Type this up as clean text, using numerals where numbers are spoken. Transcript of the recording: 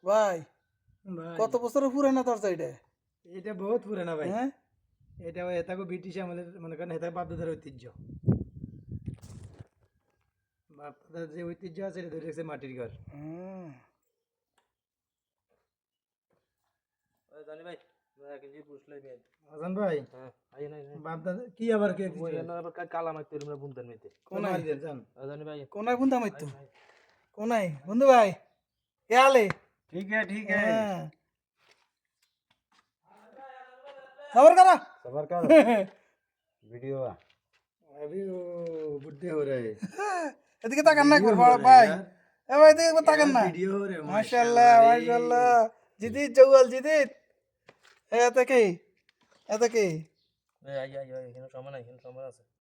ভাই ভাই কত বছরের পুরানা দরজা এটা? এটা বহুত পুরানা ভাই। হ্যাঁ এটা এটাকে ব্রিটিশ আমাদের মনে করেন এটা বাপদাদার ঐতিহ্য। বাপদাদার যে ঐতিহ্য আছে এটা ধরে রেখেছে মাটির ঘর। হুম। জানি ভাই কেজি পুষলাই মেয়ে হাসান ভাই হ্যাঁ আই নাই বাপদাদা কি আবার কে ওই না আবার কালা মাইতে আমরা বুনতাম মেতে কোনায় জান জানি ভাই কোনায় বুন্দা মাইতো কোনায় বন্ধু ভাই কে আলে? ठीक है হ্যাঁ সবার করা सबर कर वीडियो अभी वो बुड्ढे हो रहे हैं এদিকে তাকান না একবার ভাই। এ ভাই এদিকে একবার তাকান না। वीडियो हो रहे हैं মাশাআল্লাহ মাশাআল্লাহ জিদিত জওয়াল জিদিত এত কি আই এখানে সমান আছে